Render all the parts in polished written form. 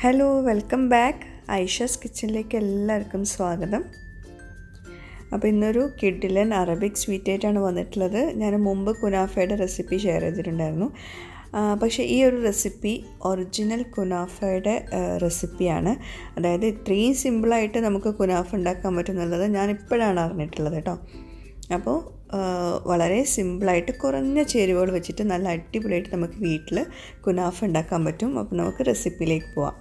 Hello, welcome back. Aisha's കിച്ചണിലേക്ക് എല്ലാവർക്കും സ്വാഗതം. അപ്പോൾ ഇന്നൊരു കിഡിലൻ അറബിക് സ്വീറ്റായിട്ടാണ് വന്നിട്ടുള്ളത്. ഞാൻ മുമ്പ് കുനാഫയുടെ റെസിപ്പി ഷെയർ ചെയ്തിട്ടുണ്ടായിരുന്നു. പക്ഷേ ഈ ഒരു റെസിപ്പി ഒറിജിനൽ കുനാഫയുടെ റെസിപ്പിയാണ്. അതായത് ഇത്രയും സിമ്പിളായിട്ട് നമുക്ക് കുനാഫ ഉണ്ടാക്കാൻ പറ്റുന്നുള്ളത് ഞാനിപ്പോഴാണ് അറിഞ്ഞിട്ടുള്ളത് കേട്ടോ. അപ്പോൾ വളരെ സിമ്പിളായിട്ട് കുറഞ്ഞ ചേരുവകൾ വെച്ചിട്ട് നല്ല അടിപൊളിയായിട്ട് നമുക്ക് വീട്ടിൽ കുനാഫ ഉണ്ടാക്കാൻ പറ്റും. അപ്പോൾ നമുക്ക് റെസിപ്പിയിലേക്ക് പോവാം.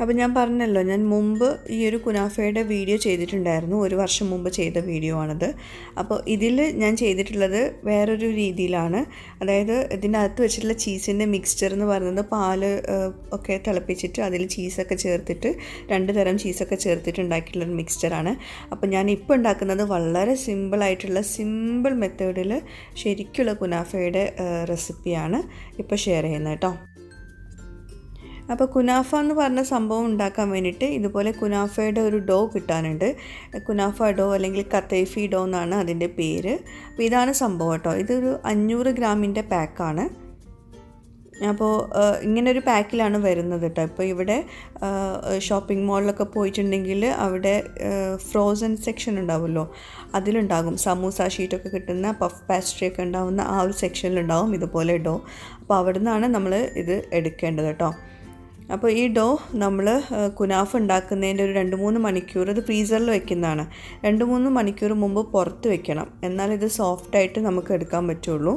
അപ്പോൾ ഞാൻ പറഞ്ഞല്ലോ, ഞാൻ മുമ്പ് ഈ ഒരു കുനാഫയുടെ വീഡിയോ ചെയ്തിട്ടുണ്ടായിരുന്നു. 1 വർഷം മുമ്പ് ചെയ്ത വീഡിയോ ആണിത്. അപ്പോൾ ഇതിൽ ഞാൻ ചെയ്തിട്ടുള്ളത് വേറൊരു രീതിയിലാണ്. അതായത് ഇതിൻ്റെ അകത്ത് വെച്ചിട്ടുള്ള ചീസിൻ്റെ മിക്സ്ചർ എന്ന് പറയുന്നത് പാല് ഒക്കെ തിളപ്പിച്ചിട്ട് അതിൽ ചീസൊക്കെ ചേർത്തിട്ട് 2 തരം ചീസൊക്കെ ചേർത്തിട്ട് ഉണ്ടാക്കിയിട്ടുള്ളൊരു മിക്സ്ചറാണ്. അപ്പോൾ ഞാൻ ഇപ്പോൾ ഉണ്ടാക്കുന്നത് വളരെ സിമ്പിളായിട്ടുള്ള സിമ്പിൾ മെത്തേഡിൽ ശരിക്കുള്ള കുനാഫയുടെ റെസിപ്പിയാണ് ഇപ്പോൾ ഷെയർ ചെയ്യുന്നത് കേട്ടോ. അപ്പോൾ കുനാഫ എന്ന് പറഞ്ഞ സംഭവം ഉണ്ടാക്കാൻ വേണ്ടിയിട്ട് ഇതുപോലെ കുനാഫയുടെ ഒരു ഡോ കിട്ടാനുണ്ട്. കുനാഫ ഡോ അല്ലെങ്കിൽ കത്തൈഫി ഡോ എന്നാണ് അതിൻ്റെ പേര്. അപ്പോൾ ഇതാണ് സംഭവം കേട്ടോ. ഇതൊരു 500 ഗ്രാമിൻ്റെ പാക്കാണ്. അപ്പോൾ ഇങ്ങനൊരു പാക്കിലാണ് വരുന്നത് കേട്ടോ. ഇപ്പോൾ ഇവിടെ ഷോപ്പിംഗ് മാളിലൊക്കെ പോയിട്ടുണ്ടെങ്കിൽ അവിടെ ഫ്രോസൺ സെക്ഷൻ ഉണ്ടാവുമല്ലോ, അതിലുണ്ടാകും സമൂസ ഷീറ്റൊക്കെ കിട്ടുന്ന പഫ് പാസ്ട്രി ഒക്കെ ഉണ്ടാകുന്ന ആ ഒരു സെക്ഷനിലുണ്ടാകും ഇതുപോലെ ഡോ. അപ്പോൾ അവിടെ നിന്നാണ് നമ്മൾ ഇത് എടുക്കേണ്ടത് കേട്ടോ. അപ്പോൾ ഈ ഡോ നമ്മൾ കുനാഫ ഉണ്ടാക്കുന്നതിൻ്റെ ഒരു 2-3 മണിക്കൂർ ഇത് ഫ്രീസറിൽ വെക്കുന്നതാണ്. 2-3 മണിക്കൂർ മുമ്പ് പുറത്ത് വെക്കണം, എന്നാൽ ഇത് സോഫ്റ്റായിട്ട് നമുക്ക് എടുക്കാൻ പറ്റുള്ളൂ.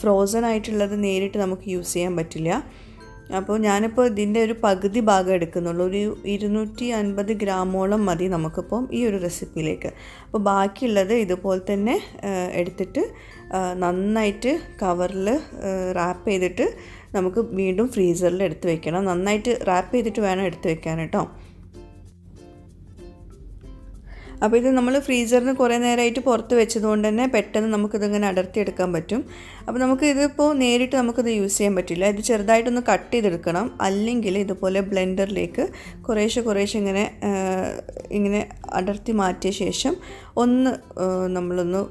ഫ്രോസൺ ആയിട്ടുള്ളത് നേരിട്ട് നമുക്ക് യൂസ് ചെയ്യാൻ പറ്റില്ല. അപ്പോൾ ഞാനിപ്പോൾ ഇതിൻ്റെ ഒരു പകുതി ഭാഗം എടുക്കുന്നുള്ളൂ. ഒരു 250 ഗ്രാമോളം മതി നമുക്കിപ്പം ഈ ഒരു റെസിപ്പിയിലേക്ക്. അപ്പോൾ ബാക്കിയുള്ളത് ഇതുപോലെ തന്നെ എടുത്തിട്ട് നന്നായിട്ട് കവറിൽ റാപ്പ് ചെയ്തിട്ട് നമുക്ക് വീണ്ടും ഫ്രീസറിൽ എടുത്ത് വെക്കണം. നന്നായിട്ട് റാപ്പ് ചെയ്തിട്ട് വേണം എടുത്ത് വെക്കാൻ കേട്ടോ. അപ്പോൾ ഇത് നമ്മൾ ഫ്രീസറിൽ നിന്ന് കുറേ നേരമായിട്ട് പുറത്ത് വെച്ചതുകൊണ്ട് തന്നെ പെട്ടെന്ന് നമുക്കിതിങ്ങനെ അടർത്തിയെടുക്കാൻ പറ്റും. അപ്പോൾ നമുക്ക് ഇതിപ്പോൾ നേരിട്ട് നമുക്കിത് യൂസ് ചെയ്യാൻ പറ്റില്ല. ഇത് ചെറുതായിട്ടൊന്ന് കട്ട് ചെയ്തെടുക്കണം. അല്ലെങ്കിൽ ഇതുപോലെ ബ്ലെൻഡറിലേക്ക് കുറേശ്ശെ ഇങ്ങനെ അടർത്തി മാറ്റിയ ശേഷം ഒന്ന് നമ്മളൊന്ന്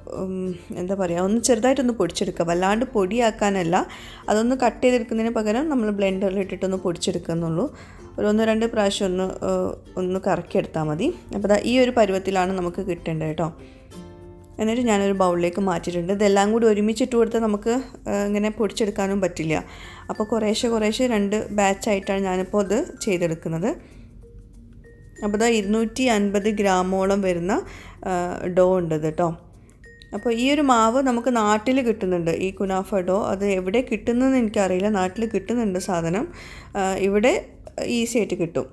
എന്താ പറയുക, ഒന്ന് ചെറുതായിട്ടൊന്ന് പൊടിച്ചെടുക്കുക. വല്ലാണ്ട് പൊടിയാക്കാനല്ല, അതൊന്ന് കട്ട് ചെയ്തെടുക്കുന്നതിന് പകരം നമ്മൾ ബ്ലെൻഡറിൽ ഇട്ടിട്ടൊന്ന് പൊടിച്ചെടുക്കുന്നുള്ളൂ. ഒരു 1-2 പ്രാവശ്യം ഒന്ന് കറക്കിയെടുത്താൽ മതി. അപ്പോൾ ഈ ഒരു പരുവത്തിലാണ് നമുക്ക് കിട്ടേണ്ടത് കേട്ടോ. എന്നിട്ട് ഞാനൊരു ബൗളിലേക്ക് മാറ്റിയിട്ടുണ്ട്. ഇതെല്ലാം കൂടി ഒരുമിച്ചിട്ട് കൊടുത്താൽ നമുക്ക് ഇങ്ങനെ പൊടിച്ചെടുക്കാനും പറ്റില്ല. അപ്പോൾ കുറേശ്ശെ 2 ബാച്ചായിട്ടാണ് ഞാനിപ്പോൾ ഇത് ചെയ്തെടുക്കുന്നത്. അപ്പോൾ 250 ഗ്രാമോളം വരുന്ന ഡോ ഉണ്ട് കേട്ടോ. അപ്പോൾ ഈ ഒരു മാവ് നമുക്ക് നാട്ടിൽ കിട്ടുന്നുണ്ട്, ഈ കുനാഫ ഡോ. അത് എവിടെ കിട്ടുന്നതെന്ന് എനിക്കറിയില്ല. നാട്ടിൽ കിട്ടുന്നുണ്ട് സാധനം, ഇവിടെ ഈസി ആയിട്ട് കിട്ടും.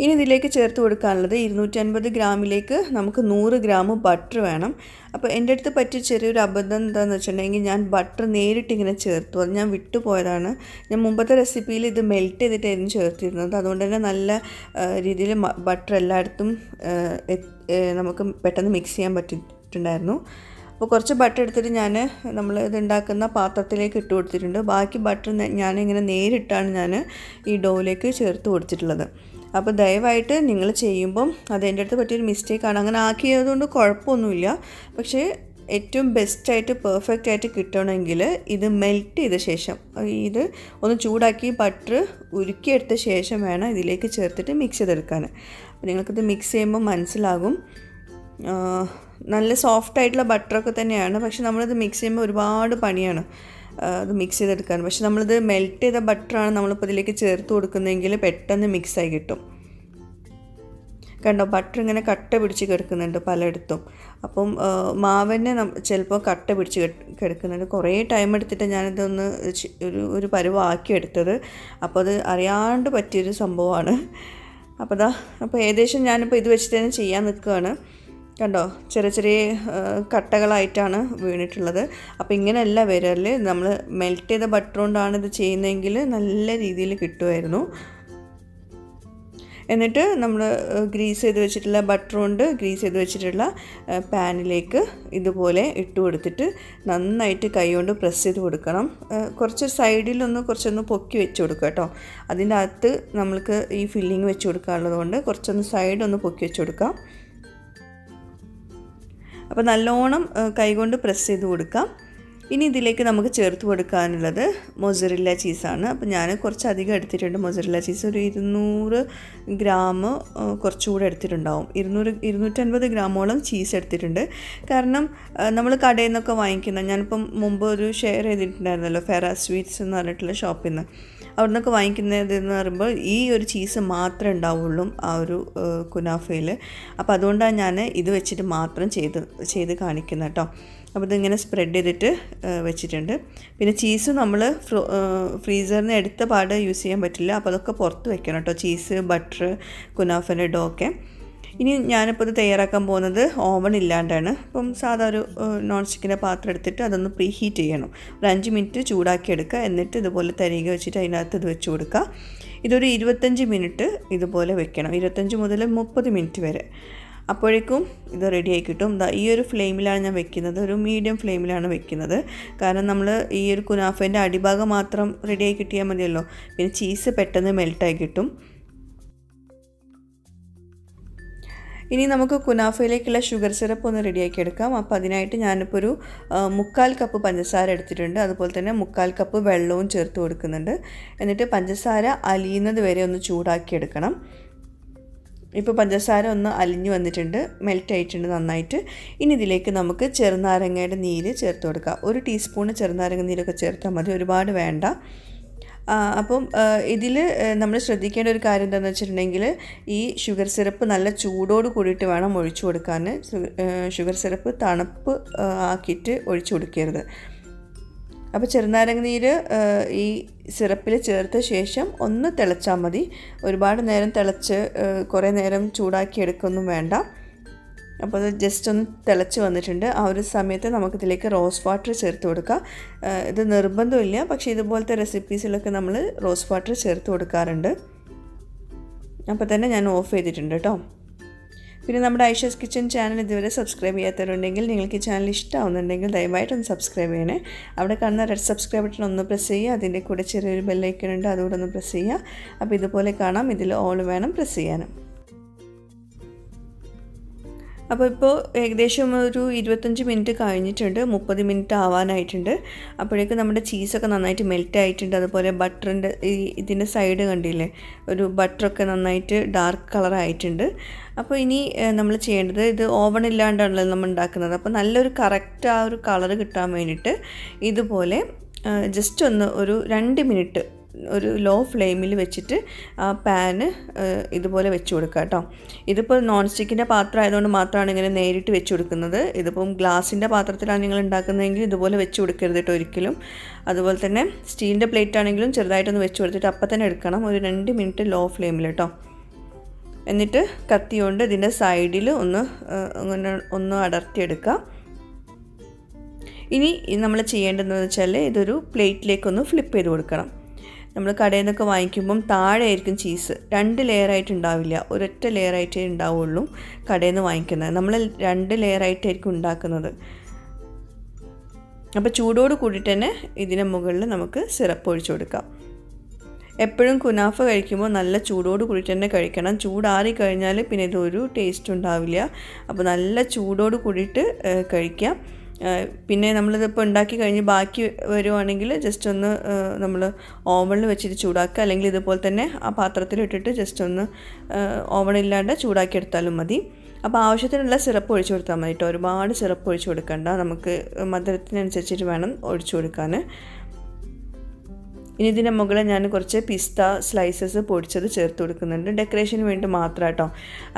ഇനി ഇതിലേക്ക് ചേർത്ത് കൊടുക്കാനുള്ളത് 250 ഗ്രാമിലേക്ക് നമുക്ക് 100 ഗ്രാം ബട്ടർ വേണം. അപ്പോൾ എൻ്റെ അടുത്ത് പറ്റിയ ചെറിയൊരു അബദ്ധം എന്താണെന്ന് വെച്ചിട്ടുണ്ടെങ്കിൽ ഞാൻ ബട്ടർ നേരിട്ട് ഇങ്ങനെ ചേർത്തു. അത് ഞാൻ വിട്ടുപോയതാണ്. ഞാൻ മുമ്പത്തെ റെസിപ്പിയിൽ ഇത് മെൽറ്റ് ചെയ്തിട്ടായിരുന്നു ചേർത്തിരുന്നത്. അതുകൊണ്ട് തന്നെ നല്ല രീതിയിൽ ബട്ടർ എല്ലായിടത്തും നമുക്ക് പെട്ടെന്ന് മിക്സ് ചെയ്യാൻ പറ്റിയിട്ടുണ്ടായിരുന്നു. അപ്പോൾ കുറച്ച് ബട്ടർ എടുത്തിട്ട് നമ്മൾ ഇത് ഉണ്ടാക്കുന്ന പാത്രത്തിലേക്ക് ഇട്ട് കൊടുത്തിട്ടുണ്ട്. ബാക്കി ബട്ടർ ഞാനിങ്ങനെ നേരിട്ടാണ് ഞാൻ ഈ ഡോയിലേക്ക് ചേർത്ത് കൊടുത്തിട്ടുള്ളത്. അപ്പോൾ ദയവായിട്ട് നിങ്ങൾ ചെയ്യുമ്പം അത് എൻ്റെ അടുത്ത് പറ്റിയൊരു മിസ്റ്റേക്കാണ്. അങ്ങനെ ആക്കിയതുകൊണ്ട് കുഴപ്പമൊന്നുമില്ല. പക്ഷേ ഏറ്റവും ബെസ്റ്റായിട്ട് പെർഫെക്റ്റ് ആയിട്ട് കിട്ടണമെങ്കിൽ ഇത് മെൽറ്റ് ചെയ്ത ശേഷം, ഇത് ഒന്ന് ചൂടാക്കി ബട്ടർ ഉരുക്കിയെടുത്ത ശേഷം വേണം ഇതിലേക്ക് ചേർത്തിട്ട് മിക്സ് ചെയ്തെടുക്കാൻ. അപ്പോൾ നിങ്ങൾക്കിത് മിക്സ് ചെയ്യുമ്പോൾ മനസ്സിലാകും. നല്ല സോഫ്റ്റായിട്ടുള്ള ബട്ടറൊക്കെ തന്നെയാണ്, പക്ഷെ നമ്മളിത് മിക്സ് ചെയ്യുമ്പോൾ ഒരുപാട് പണിയാണ് അത് മിക്സ് ചെയ്തെടുക്കാൻ. പക്ഷെ നമ്മളിത് മെൽറ്റ് ചെയ്ത ബട്ടറാണ് നമ്മളിപ്പോൾ ഇതിലേക്ക് ചേർത്ത് കൊടുക്കുന്നതെങ്കിൽ പെട്ടെന്ന് മിക്സായി കിട്ടും. കണ്ടോ, ബട്ടർ ഇങ്ങനെ കട്ട പിടിച്ച് കിടക്കുന്നുണ്ട് പലയിടത്തും. അപ്പം മാവിനെ ചിലപ്പോൾ കട്ട പിടിച്ച് കിടക്കുന്നുണ്ട്. കുറേ ടൈം എടുത്തിട്ട് ഞാനിതൊന്ന് ഒരു പരുവാക്കി എടുത്തത്. അപ്പോൾ അത് അറിയാണ്ട് പറ്റിയൊരു സംഭവമാണ്. അപ്പോൾ ഏകദേശം ഞാനിപ്പോൾ ഇത് വെച്ചിട്ട് തന്നെ ചെയ്യാൻ നിൽക്കുകയാണ്. കണ്ടോ, ചെറിയ കട്ടകളായിട്ടാണ് വീണിട്ടുള്ളത്. അപ്പോൾ ഇങ്ങനെയല്ല വരല്. നമ്മൾ മെൽറ്റ് ചെയ്ത ബട്ടർ കൊണ്ടാണ് ഇത് ചെയ്യുന്നതെങ്കിൽ നല്ല രീതിയിൽ കിട്ടുമായിരുന്നു. എന്നിട്ട് നമ്മൾ ഗ്രീസ് ചെയ്ത് വെച്ചിട്ടുള്ള ബട്ടർ കൊണ്ട് ഗ്രീസ് ചെയ്ത് വെച്ചിട്ടുള്ള പാനിലേക്ക് ഇതുപോലെ ഇട്ട് കൊടുത്തിട്ട് നന്നായിട്ട് കൈ കൊണ്ട് പ്രസ് ചെയ്ത് കൊടുക്കണം. കുറച്ച് സൈഡിലൊന്ന് കുറച്ചൊന്ന് പൊക്കി വെച്ച് കൊടുക്കുക കേട്ടോ. അതിൻ്റെ അകത്ത് നമ്മൾക്ക് ഈ ഫില്ലിങ് വെച്ച് കൊടുക്കാനുള്ളത് കൊണ്ട് കുറച്ചൊന്ന് സൈഡൊന്ന് പൊക്കി വെച്ച് കൊടുക്കാം. അപ്പോൾ നല്ലോണം കൈകൊണ്ട് പ്രസ് ചെയ്ത് കൊടുക്കാം. ഇനി ഇതിലേക്ക് നമുക്ക് ചേർത്ത് കൊടുക്കാനുള്ളത് മൊസറല്ല ചീസാണ്. അപ്പോൾ ഞാൻ കുറച്ചധികം എടുത്തിട്ടുണ്ട്. മൊസറല്ല ചീസ് ഒരു 200 ഗ്രാം കുറച്ചുകൂടെ എടുത്തിട്ടുണ്ടാവും. 250 ഗ്രാമോളം ചീസ് എടുത്തിട്ടുണ്ട്. കാരണം നമ്മൾ കടയിൽ നിന്നൊക്കെ വാങ്ങിക്കുന്ന, ഞാനിപ്പം മുമ്പ് ഒരു ഷെയർ ചെയ്തിട്ടുണ്ടായിരുന്നല്ലോ ഫെറ സ്വീറ്റ്സ് എന്ന് പറഞ്ഞിട്ടുള്ള ഷോപ്പിൽ നിന്ന്, അവിടെ നിന്നൊക്കെ വാങ്ങിക്കുന്നതെന്ന് പറയുമ്പോൾ ഈ ഒരു ചീസ് മാത്രമേ ഉണ്ടാവുള്ളൂ ആ ഒരു കുനാഫയിൽ. അപ്പോൾ അതുകൊണ്ടാണ് ഞാൻ ഇത് വെച്ചിട്ട് മാത്രം ചെയ്ത് കാണിക്കുന്നത് കേട്ടോ. അപ്പോൾ ഇതിങ്ങനെ സ്പ്രെഡ് ചെയ്തിട്ട് വെച്ചിട്ടുണ്ട്. പിന്നെ ചീസ് നമ്മൾ ഫ്രീസറിൽ നിന്ന് എടുത്ത പാട് യൂസ് ചെയ്യാൻ പറ്റില്ല. അപ്പോൾ അതൊക്കെ പുറത്ത് വെക്കണം കേട്ടോ, ചീസ്, ബട്ടർ, കുനാഫൻ്റെ ഡോ ഒക്കെ. ഇനി ഞാനിപ്പോൾ ഇത് തയ്യാറാക്കാൻ പോകുന്നത് ഓവൺ ഇല്ലാണ്ടാണ്. അപ്പം സാധാ ഒരു നോൺ സ്റ്റിക്കിൻ്റെ പാത്രം എടുത്തിട്ട് അതൊന്ന് പ്രീ ഹീറ്റ് ചെയ്യണം. ഒരു 5 മിനിറ്റ് ചൂടാക്കി എടുക്കുക. എന്നിട്ട് ഇതുപോലെ തരിക വെച്ചിട്ട് അതിനകത്ത് ഇത് വെച്ച് കൊടുക്കുക. ഇതൊരു 25 മിനിറ്റ് ഇതുപോലെ വെക്കണം. 25 മുതൽ 30 മിനിറ്റ് വരെ. അപ്പോഴേക്കും ഇത് റെഡിയായി കിട്ടും. ഈ ഒരു ഫ്ലെയിമിലാണ് ഞാൻ വെക്കുന്നത്, ഒരു മീഡിയം ഫ്ലെയിമിലാണ് വെക്കുന്നത്. കാരണം നമ്മൾ ഈ ഒരു കുനാഫേൻ്റെ അടിഭാഗം മാത്രം റെഡിയായി കിട്ടിയാൽ മതിയല്ലോ. പിന്നെ ചീസ് പെട്ടെന്ന് മെൽട്ടായി കിട്ടും. ഇനി നമുക്ക് കുനാഫയിലേക്കുള്ള ഷുഗർ സിറപ്പ് ഒന്ന് റെഡിയാക്കി എടുക്കാം. അപ്പോൾ അതിനായിട്ട് ഞാനിപ്പോൾ ഒരു 3/4 കപ്പ് പഞ്ചസാര എടുത്തിട്ടുണ്ട്. അതുപോലെ തന്നെ 3/4 കപ്പ് വെള്ളവും ചേർത്ത് കൊടുക്കുന്നുണ്ട്. എന്നിട്ട് പഞ്ചസാര അലിയുന്നത് വരെ ഒന്ന് ചൂടാക്കി എടുക്കണം. ഇപ്പോൾ പഞ്ചസാര ഒന്ന് അലിഞ്ഞു വന്നിട്ടുണ്ട്, മെൽറ്റ് ആയിട്ടുണ്ട് നന്നായിട്ട്. ഇനി ഇതിലേക്ക് നമുക്ക് ചെറുനാരങ്ങയുടെ നീര് ചേർത്ത് കൊടുക്കാം. 1 ടീസ്പൂൺ ചെറുനാരങ്ങ നീരൊക്കെ ചേർത്താൽ മതി, ഒരുപാട് വേണ്ട. അപ്പം ഇതിൽ നമ്മൾ ശ്രദ്ധിക്കേണ്ട ഒരു കാര്യം എന്താണെന്ന് വെച്ചിട്ടുണ്ടെങ്കിൽ, ഈ ഷുഗർ സിറപ്പ് നല്ല ചൂടോട് കൂടിയിട്ട് വേണം ഒഴിച്ചു കൊടുക്കാൻ. ഷുഗർ സിറപ്പ് തണുപ്പ് ആക്കിയിട്ട് ഒഴിച്ചു കൊടുക്കരുത്. അപ്പോൾ ചെറുനാരങ്ങ നീര് ഈ സിറപ്പിൽ ചേർത്ത ശേഷം ഒന്ന് തിളച്ചാൽ മതി. ഒരുപാട് നേരം തിളച്ച് കുറേ നേരം ചൂടാക്കി എടുക്കൊന്നും വേണ്ട. അപ്പോൾ അത് ജസ്റ്റ് ഒന്ന് തിളച്ച് വന്നിട്ടുണ്ട്. ആ ഒരു സമയത്ത് നമുക്കിതിലേക്ക് റോസ് വാട്ടർ ചേർത്ത് കൊടുക്കാം. ഇത് നിർബന്ധമില്ല, പക്ഷേ ഇതുപോലത്തെ റെസിപ്പീസിലൊക്കെ നമ്മൾ റോസ് വാട്ടർ ചേർത്ത് കൊടുക്കാറുണ്ട്. അപ്പോൾ തന്നെ ഞാൻ ഓഫ് ചെയ്തിട്ടുണ്ട് കേട്ടോ. പിന്നെ നമ്മുടെ ഐഷസ് കിച്ചൻ ചാനൽ ഇതുവരെ സബ്സ്ക്രൈബ് ചെയ്യാത്തവരുണ്ടെങ്കിൽ, നിങ്ങൾക്ക് ഈ ചാനൽ ഇഷ്ടമാവുന്നുണ്ടെങ്കിൽ ദയവായിട്ടൊന്ന് സബ്സ്ക്രൈബ് ചെയ്യണേ. അവിടെ കാണുന്ന റെഡ് സബ്സ്ക്രൈബ് ബട്ടൺ ഒന്ന് പ്രസ് ചെയ്യുക. അതിൻ്റെ കൂടെ ചെറിയൊരു ബെല്ലൈക്കൺ ഉണ്ട്, അതുകൂടെ ഒന്ന് പ്രസ് ചെയ്യുക. അപ്പോൾ ഇതുപോലെ കാണാം. ഇതിൽ ഓൾ വേണം പ്രസ് ചെയ്യാനും. അപ്പോൾ ഇപ്പോൾ ഏകദേശം ഒരു 25 മിനിറ്റ് കഴിഞ്ഞിട്ടുണ്ട്, 30 മിനിറ്റ് ആവാനായിട്ടുണ്ട്. അപ്പോഴേക്കും നമ്മുടെ ചീസൊക്കെ നന്നായിട്ട് മെൽറ്റ് ആയിട്ടുണ്ട്. അതുപോലെ ബട്ടറിൻ്റെ ഇതിൻ്റെ സൈഡ് കണ്ടില്ലേ, ഒരു ബട്ടറൊക്കെ നന്നായിട്ട് ഡാർക്ക് കളറായിട്ടുണ്ട്. അപ്പോൾ ഇനി നമ്മൾ ചെയ്യേണ്ടത്, ഇത് ഓവൺ ഇല്ലാണ്ടാണല്ലോ നമ്മൾ ഉണ്ടാക്കുന്നത്. അപ്പോൾ നല്ലൊരു കറക്റ്റ് ആ ഒരു കളറ് കിട്ടാൻ വേണ്ടിയിട്ട് ഇതുപോലെ ജസ്റ്റ് ഒന്ന് ഒരു 2 മിനിറ്റ് ഒരു ലോ ഫ്ലെയിമിൽ വെച്ചിട്ട് ആ പാന് ഇതുപോലെ വെച്ച് കൊടുക്കുക കേട്ടോ. ഇതിപ്പോൾ നോൺ സ്റ്റിക്കിൻ്റെ പാത്രം ആയതുകൊണ്ട് മാത്രമാണ് ഇങ്ങനെ നേരിട്ട് വെച്ച് കൊടുക്കുന്നത്. ഇതിപ്പം ഗ്ലാസിൻ്റെ പാത്രത്തിലാണ് നിങ്ങൾ ഉണ്ടാക്കുന്നതെങ്കിൽ ഇതുപോലെ വെച്ച് കൊടുക്കരുത് കേട്ടോ ഒരിക്കലും. അതുപോലെ തന്നെ സ്റ്റീലിൻ്റെ പ്ലേറ്റ് ആണെങ്കിലും ചെറുതായിട്ടൊന്ന് വെച്ച് കൊടുത്തിട്ട് അപ്പം തന്നെ എടുക്കണം. ഒരു 2 മിനിറ്റ് ലോ ഫ്ലെയിമിൽ കേട്ടോ. എന്നിട്ട് കത്തി കൊണ്ട് ഇതിൻ്റെ സൈഡിൽ ഒന്ന് അടർത്തിയെടുക്കുക. ഇനി നമ്മൾ ചെയ്യേണ്ടതെന്ന് വെച്ചാൽ ഇതൊരു പ്ലേറ്റിലേക്കൊന്ന് ഫ്ലിപ്പ് ചെയ്ത് കൊടുക്കണം. നമ്മൾ കടയിൽ നിന്നൊക്കെ വാങ്ങിക്കുമ്പം താഴെ ആയിരിക്കും ചീസ്, 2 ലെയറായിട്ട് ഉണ്ടാവില്ല, ഒരൊറ്റ ലെയറായിട്ടേ ഉണ്ടാവുള്ളൂ കടയിൽ നിന്ന് വാങ്ങിക്കുന്നത്. നമ്മൾ 2 ലെയറായിട്ടായിരിക്കും ഉണ്ടാക്കുന്നത്. അപ്പോൾ ചൂടോട് കൂടിയിട്ട് തന്നെ ഇതിന് മുകളിൽ നമുക്ക് സിറപ്പ് ഒഴിച്ചു കൊടുക്കാം. എപ്പോഴും കുനാഫ കഴിക്കുമ്പോൾ നല്ല ചൂടോട് കൂടിയിട്ട് തന്നെ കഴിക്കണം. ചൂടാറി കഴിഞ്ഞാൽ പിന്നെ ഇതൊരു ടേസ്റ്റ് ഉണ്ടാവില്ല. അപ്പോൾ നല്ല ചൂടോട് കൂടിയിട്ട് കഴിക്കാം. പിന്നെ നമ്മളിതിപ്പോൾ ഉണ്ടാക്കി കഴിഞ്ഞ് ബാക്കി വരുവാണെങ്കിൽ ജസ്റ്റ് ഒന്ന് നമ്മൾ ഓവണിൽ വെച്ചിട്ട് ചൂടാക്കുക, അല്ലെങ്കിൽ ഇതുപോലെ തന്നെ ആ പാത്രത്തിലിട്ടിട്ട് ജസ്റ്റ് ഒന്ന് ഓവണില്ലാണ്ട് ചൂടാക്കി എടുത്താലും മതി. അപ്പോൾ ആവശ്യത്തിനുള്ള സിറപ്പ് ഒഴിച്ചു കൊടുത്താൽ മതി കേട്ടോ. ഒരുപാട് സിറപ്പ് ഒഴിച്ചു കൊടുക്കണ്ട, നമുക്ക് മധുരത്തിനനുസരിച്ചിട്ട് വേണം ഒഴിച്ചു കൊടുക്കാൻ. ഇനി ഇതിൻ്റെ മുകളിൽ ഞാൻ കുറച്ച് പിസ്ത സ്ലൈസസ് പൊടിച്ചത് ചേർത്ത് കൊടുക്കുന്നുണ്ട്, ഡെക്കറേഷന് വേണ്ടി മാത്രം കേട്ടോ.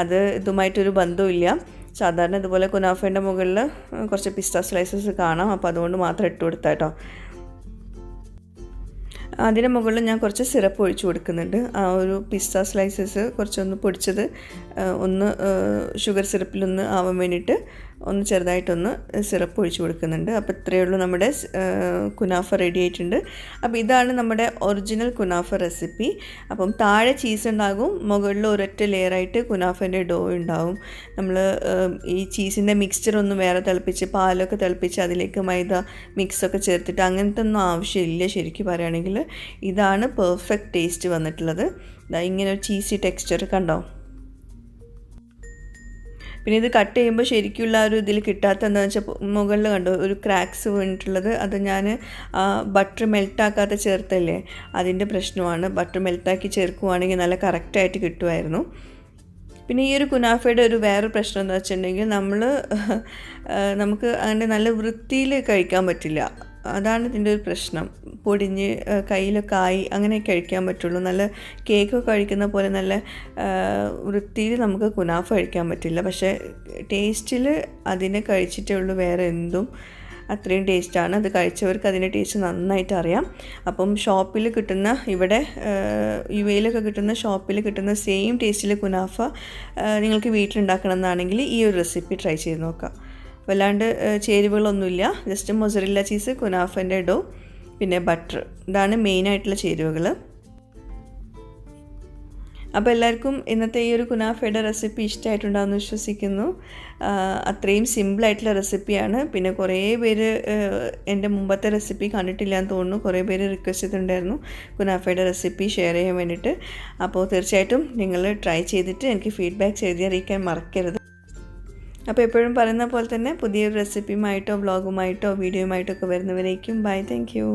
അത് ഇതുമായിട്ടൊരു ബന്ധമില്ല. സാധാരണ ഇതുപോലെ കുനാഫേൻ്റെ മുകളിൽ കുറച്ച് പിസ്ത സ്ലൈസസ് കാണാം, അപ്പോൾ അതുകൊണ്ട് മാത്രം ഇട്ട് കൊടുത്താൽ കേട്ടോ. അതിന് മുകളിൽ ഞാൻ കുറച്ച് സിറപ്പ് ഒഴിച്ചു കൊടുക്കുന്നുണ്ട്. ആ ഒരു പിസ്ത സ്ലൈസസ് കുറച്ചൊന്ന് പൊടിച്ചത് ഒന്ന് ഷുഗർ സിറപ്പിലൊന്ന് ആവാൻ വേണ്ടിയിട്ട് ഒന്ന് ചെറുതായിട്ടൊന്ന് സിറപ്പ് ഒഴിച്ചു കൊടുക്കുന്നുണ്ട്. അപ്പോൾ ഇത്രയേ ഉള്ളൂ, നമ്മുടെ കുനാഫ റെഡി ആയിട്ടുണ്ട്. അപ്പോൾ ഇതാണ് നമ്മുടെ ഒറിജിനൽ കുനാഫ റെസിപ്പി. അപ്പം താഴെ ചീസ് ഉണ്ടാകും, മുകളിൽ ഒരൊറ്റ ലെയറായിട്ട് കുനാഫേൻ്റെ ഡോ ഉണ്ടാവും. നമ്മൾ ഈ ചീസിൻ്റെ മിക്സ്ചർ ഒന്ന് വേറെ തിളപ്പിച്ച് പാലൊക്കെ തിളപ്പിച്ച് അതിലേക്ക് മൈദ മിക്സൊക്കെ ചേർത്തിട്ട് അങ്ങനത്തെ ഒന്നും ആവശ്യമില്ല. ശരിക്കും പറയുകയാണെങ്കിൽ ഇതാണ് പെർഫെക്റ്റ് ടേസ്റ്റ് വന്നിട്ടുള്ളത്. ഇങ്ങനെ ഒരു ചീസി ടെക്സ്ചർ കണ്ടോ. പിന്നെ ഇത് കട്ട് ചെയ്യുമ്പോൾ ശരിക്കുള്ള ഒരു ഇതിൽ കിട്ടാത്ത എന്താണെന്ന് വെച്ചാൽ മുകളിൽ കണ്ടോ ഒരു ക്രാക്സ് വീണിട്ടുള്ളത്. അത് ഞാൻ ബട്ടർ മെൽട്ടാക്കാത്ത ചേർത്തല്ലേ, അതിൻ്റെ പ്രശ്നമാണ്. ബട്ടർ മെൽട്ടാക്കി ചേർക്കുവാണെങ്കിൽ നല്ല കറക്റ്റായിട്ട് കിട്ടുമായിരുന്നു. പിന്നെ ഈ ഒരു കുനാഫയുടെ ഒരു വേറൊരു പ്രശ്നം എന്താ വെച്ചിട്ടുണ്ടെങ്കിൽ നമുക്ക് അങ്ങനെ നല്ല വൃത്തിയിൽ കഴിക്കാൻ പറ്റില്ല. അതാണ് ഇതിൻ്റെ ഒരു പ്രശ്നം. പൊടിഞ്ഞ് കയ്യിലൊക്കെ ആയി അങ്ങനെ കഴിക്കാൻ പറ്റുള്ളൂ. നല്ല കേക്കൊക്കെ കഴിക്കുന്ന പോലെ നല്ല വൃത്തിയിൽ നമുക്ക് കുനാഫ കഴിക്കാൻ പറ്റില്ല. പക്ഷേ ടേസ്റ്റിൽ അതിനെ കഴിച്ചിട്ടേ ഉള്ളൂ, വേറെ എന്തും അത്രയും ടേസ്റ്റാണ്. അത് കഴിച്ചവർക്ക് അതിൻ്റെ ടേസ്റ്റ് നന്നായിട്ട് അറിയാം. അപ്പം ഷോപ്പിൽ കിട്ടുന്ന, ഇവിടെ യുഎയിലൊക്കെ കിട്ടുന്ന ഷോപ്പിൽ കിട്ടുന്ന സെയിം ടേസ്റ്റിൽ കുനാഫ നിങ്ങൾക്ക് വീട്ടിലുണ്ടാക്കണം എന്നാണെങ്കിൽ ഈ ഒരു റെസിപ്പി ട്രൈ ചെയ്ത് നോക്കാം. വല്ലാണ്ട് ചേരുവകളൊന്നുമില്ല, ജസ്റ്റ് മൊസറല്ല ചീസ്, കുനാഫൻ്റെ ഡോ, പിന്നെ ബട്ടർ, ഇതാണ് മെയിനായിട്ടുള്ള ചേരുവകൾ. അപ്പോൾ എല്ലാവർക്കും ഇന്നത്തെ ഈ ഒരു കുനാഫയുടെ റെസിപ്പി ഇഷ്ടമായിട്ടുണ്ടാകുമെന്ന് വിശ്വസിക്കുന്നു. അത്രയും സിമ്പിളായിട്ടുള്ള റെസിപ്പിയാണ്. പിന്നെ കുറേ പേര് എൻ്റെ മുമ്പത്തെ റെസിപ്പി കണ്ടിട്ടില്ല എന്ന് തോന്നുന്നു, കുറേ പേര് റിക്വസ്റ്റ് ചെയ്തിട്ടുണ്ടായിരുന്നു കുനാഫയുടെ റെസിപ്പി ഷെയർ ചെയ്യാൻ വേണ്ടിയിട്ട്. അപ്പോൾ തീർച്ചയായിട്ടും നിങ്ങൾ ട്രൈ ചെയ്തിട്ട് എനിക്ക് ഫീഡ്ബാക്ക് ചെയ്ത് അറിയിക്കാൻ മറക്കരുത്. അപ്പോൾ എപ്പോഴും പറയുന്ന പോലെ തന്നെ പുതിയൊരു റെസിപ്പിയുമായിട്ടോ വ്ളോഗുമായിട്ടോ വീഡിയോയുമായിട്ടോ ഒക്കെ വരുന്നവരേക്കും ബൈ, താങ്ക് യു.